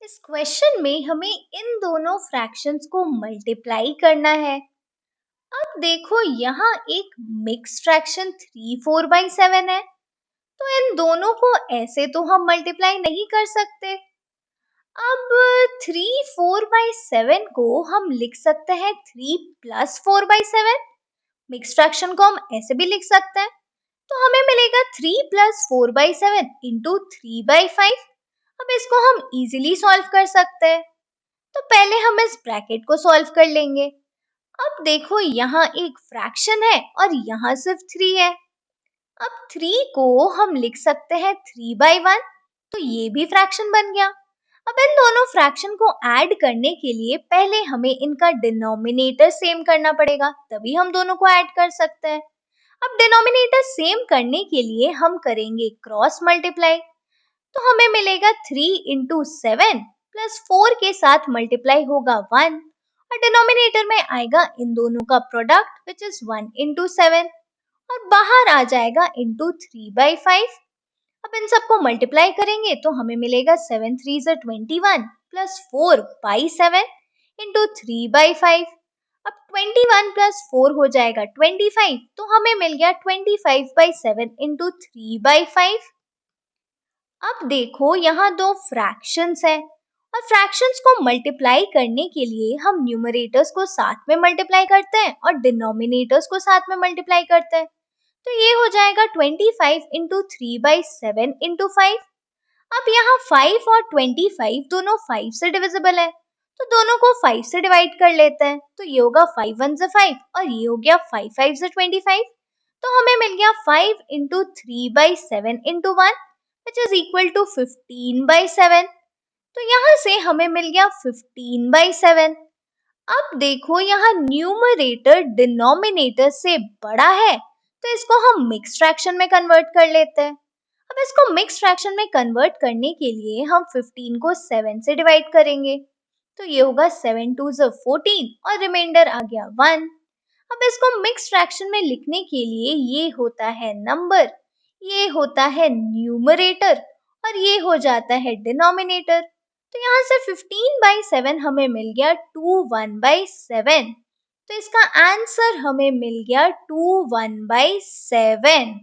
इस क्वेश्चन में हमें इन दोनों फ्रैक्शंस को मल्टीप्लाई करना है। अब देखो यहाँ एक मिक्स फ्रैक्शन 3/4/7 है, तो इन दोनों को ऐसे तो हम मल्टीप्लाई नहीं कर सकते। अब 3/4/7 को हम लिख सकते हैं 3+4/7। मिक्स फ्रैक्शन को हम ऐसे भी लिख सकते हैं, तो हमें मिलेगा 3+4/7 इंटू 3/5। अब इसको हम इजीली सॉल्व कर सकते हैं। तो पहले हम इस ब्रैकेट को सॉल्व कर लेंगे। अब देखो यहाँ एक फ्रैक्शन है और यहाँ सिर्फ 3 है। अब 3 को हम लिख सकते हैं 3/1, तो ये भी फ्रैक्शन बन गया। अब इन दोनों फ्रैक्शन को ऐड करने के लिए पहले हमें इनका डिनोमिनेटर सेम करना पड़ेगा, तभी हम दोनों को ऐड कर सकते हैं। अब डिनोमिनेटर सेम करने के लिए हम करेंगे क्रॉस मल्टीप्लाई, तो हमें मिलेगा 3 इंटू 7 प्लस 4 के साथ मल्टीप्लाई होगा 1 और डिनोमिनेटर में आएगा इन दोनों का प्रोडक्ट विच इज 1 इंटू 7 और बाहर आ जाएगा इंटू 3/5। अब इन सबको मल्टीप्लाई करेंगे तो हमें मिलेगा 7 3 ज़ा 21 प्लस 4/7 इंटू 3/5। अब 21 प्लस 4 हो जाएगा 25, तो हमें मिल गया 25/7 इंटू 3/5। अब देखो यहाँ दो फ्रैक्शंस हैं और फ्रैक्शंस को मल्टीप्लाई करने के लिए हम न्यूमरेटर्स को साथ में मल्टीप्लाई करते हैं और डिनोमिनेटर्स को साथ में मल्टीप्लाई करते हैं। तो ये हो जाएगा 25 इंटू 3/7 इंटू 5। अब यहाँ 5 और 25 दोनों 5 से डिविजिबल है, तो दोनों को 5 से डिवाइड कर लेते हैं। तो ये होगा 5 1 ज़ा 5 और ये हो गया 5 5 ज़ा 25। तो हमें मिल गया 5 into 3/7 into 1 which is equal to 15/7। तो यहाँ से हमें मिल गया 15/7। अब देखो यहाँ न्यूमरेटर डिनोमिनेटर से बड़ा है, तो इसको हम मिक्स फ्रैक्शन में कन्वर्ट कर लेते हैं। अब इसको मिक्स फ्रैक्शन में कन्वर्ट करने के लिए हम 15 को 7 से डिवाइड करेंगे, तो ये होगा 7 2 ज़ा 14 और रिमाइंडर आ गया 1। अब इसको मिक्स फ्रैक्शन में लिखने के लिए ये होता है नंबर, ये होता है न्यूमरेटर और ये हो जाता है डिनोमिनेटर। तो यहाँ से 15/7 हमें मिल गया 21/7। तो इसका आंसर हमें मिल गया 21/7।